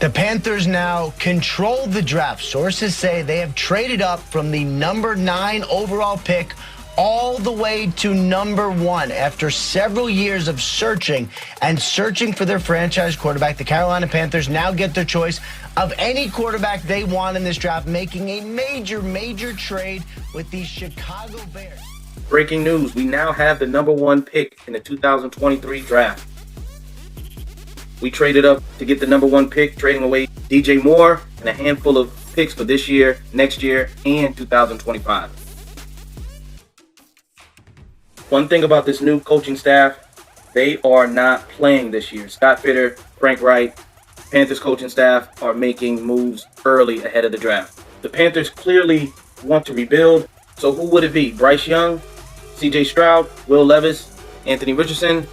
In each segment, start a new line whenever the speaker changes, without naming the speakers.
The Panthers now control the draft. Sources say they have traded up from the number 9 overall pick all the way to number 1 after several years of searching for their franchise quarterback. The Carolina Panthers now get their choice of any quarterback they want in this draft, making a major trade with the Chicago Bears.
Breaking news, we now have the number 1 pick in the 2023 draft. We traded up to get the number 1 pick, trading away DJ Moore and a handful of picks for this year, next year, and 2025. One thing about this new coaching staff, they are not playing this year. Scott Fitter, Frank Wright, Panthers coaching staff are making moves early ahead of the draft. The Panthers clearly want to rebuild, so who would it be? Bryce Young, CJ Stroud, Will Levis, Anthony Richardson?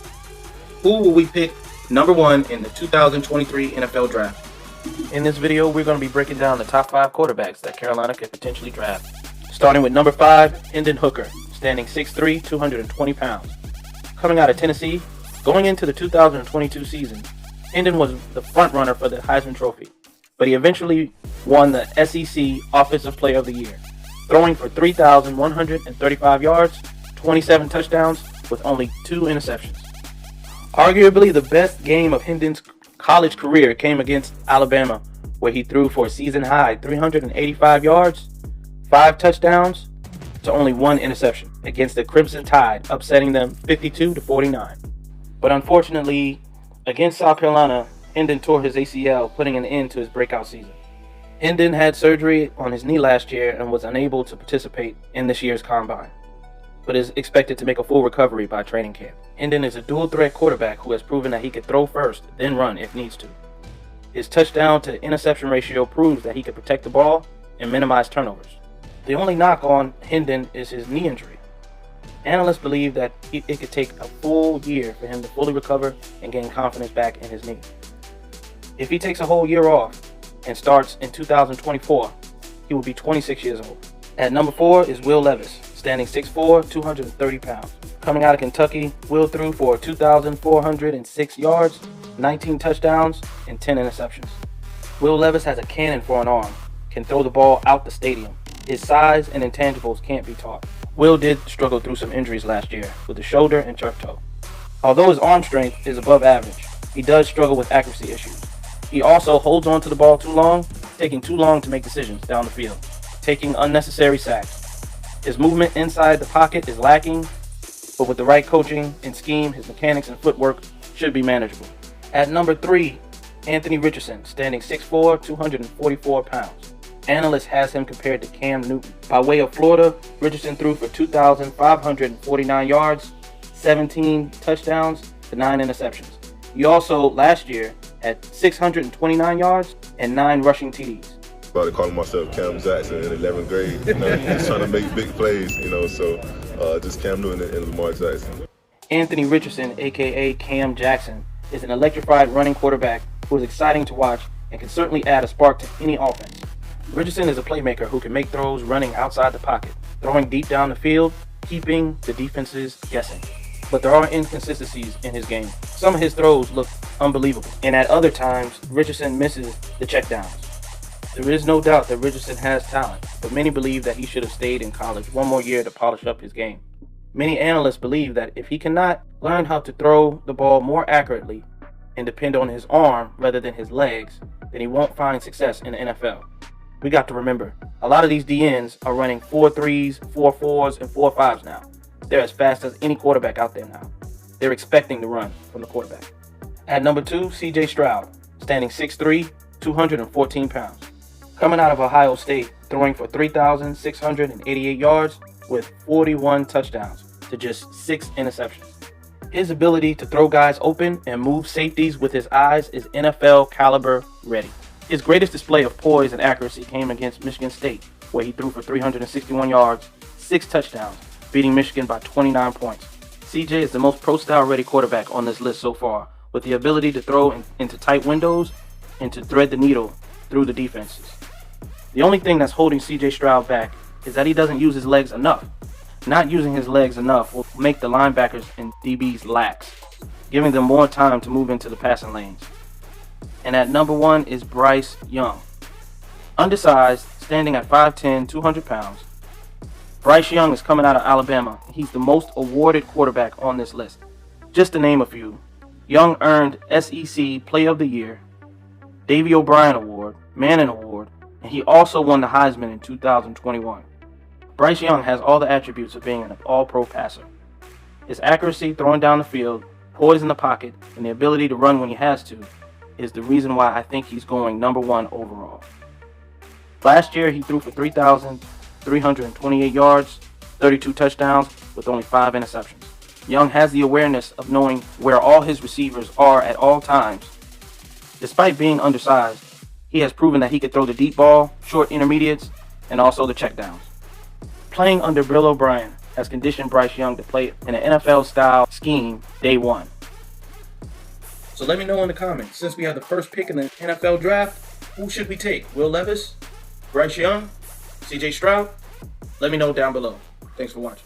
Who will we pick number 1 in the 2023 NFL Draft?
In this video, we're going to be breaking down the top 5 quarterbacks that Carolina could potentially draft. Starting with number 5, Hendon Hooker, standing 6'3", 220 pounds. Coming out of Tennessee, going into the 2022 season, Hendon was the front runner for the Heisman Trophy, but he eventually won the SEC Offensive Player of the Year, throwing for 3,135 yards, 27 touchdowns, with only 2 interceptions. Arguably the best game of Hendon's college career came against Alabama, where he threw for a season-high 385 yards, 5 touchdowns, to only 1 interception against the Crimson Tide, upsetting them 52-49. But unfortunately, against South Carolina, Hendon tore his ACL, putting an end to his breakout season. Hendon had surgery on his knee last year and was unable to participate in this year's combine, but is expected to make a full recovery by training camp. Hendon is a dual-threat quarterback who has proven that he can throw first, then run if needs to. His touchdown-to-interception ratio proves that he can protect the ball and minimize turnovers. The only knock on Hendon is his knee injury. Analysts believe that it could take a full year for him to fully recover and gain confidence back in his knee. If he takes a whole year off and starts in 2024, he will be 26 years old. At number 4 is Will Levis, standing 6'4", 230 pounds. Coming out of Kentucky, Will threw for 2,406 yards, 19 touchdowns, and 10 interceptions. Will Levis has a cannon for an arm, can throw the ball out the stadium. His size and intangibles can't be taught. Will did struggle through some injuries last year with the shoulder and turf toe. Although his arm strength is above average, he does struggle with accuracy issues. He also holds on to the ball too long, taking too long to make decisions down the field, taking unnecessary sacks. His movement inside the pocket is lacking, but with the right coaching and scheme, his mechanics and footwork should be manageable. At number 3, Anthony Richardson, standing 6'4", 244 pounds. Analysts has him compared to Cam Newton. By way of Florida, Richardson threw for 2,549 yards, 17 touchdowns, to 9 interceptions. He also, last year, had 629 yards and 9 rushing TDs.
I started calling myself Cam Jackson in 11th grade, just trying to make big plays, so just Cam Newton and Lamar Jackson.
Anthony Richardson, aka Cam Jackson, is an electrified running quarterback who is exciting to watch and can certainly add a spark to any offense. Richardson is a playmaker who can make throws running outside the pocket, throwing deep down the field, keeping the defenses guessing. But there are inconsistencies in his game. Some of his throws look unbelievable, and at other times, Richardson misses the checkdowns. There is no doubt that Richardson has talent, but many believe that he should have stayed in college one more year to polish up his game. Many analysts believe that if he cannot learn how to throw the ball more accurately and depend on his arm rather than his legs, then he won't find success in the NFL. We got to remember, a lot of these DNs are running 4.3s, 4.4s, and 4.5s now. They're as fast as any quarterback out there now. They're expecting to run from the quarterback. At number 2, CJ Stroud, standing 6'3", 214 pounds. Coming out of Ohio State, throwing for 3,688 yards with 41 touchdowns to just 6 interceptions. His ability to throw guys open and move safeties with his eyes is NFL caliber ready. His greatest display of poise and accuracy came against Michigan State, where he threw for 361 yards, 6 touchdowns, beating Michigan by 29 points. CJ is the most pro-style ready quarterback on this list so far, with the ability to throw into tight windows and to thread the needle through the defenses. The only thing that's holding CJ Stroud back is that he doesn't use his legs enough. Not using his legs enough will make the linebackers and DBs lax, giving them more time to move into the passing lanes. And at number 1 is Bryce Young. Undersized, standing at 5'10", 200 pounds. Bryce Young is coming out of Alabama. He's the most awarded quarterback on this list. Just to name a few, Young earned SEC Player of the Year, Davey O'Brien Award, Manning Award, and he also won the Heisman in 2021. Bryce Young has all the attributes of being an all-pro passer. His accuracy throwing down the field, poise in the pocket, and the ability to run when he has to is the reason why I think he's going number 1 overall. Last year, he threw for 3,328 yards, 32 touchdowns, with only 5 interceptions. Young has the awareness of knowing where all his receivers are at all times. Despite being undersized, he has proven that he could throw the deep ball, short intermediates, and also the checkdowns. Playing under Bill O'Brien has conditioned Bryce Young to play in an NFL-style scheme day one.
So let me know in the comments, since we have the first pick in the NFL draft, who should we take? Will Levis? Bryce Young? CJ Stroud? Let me know down below. Thanks for watching.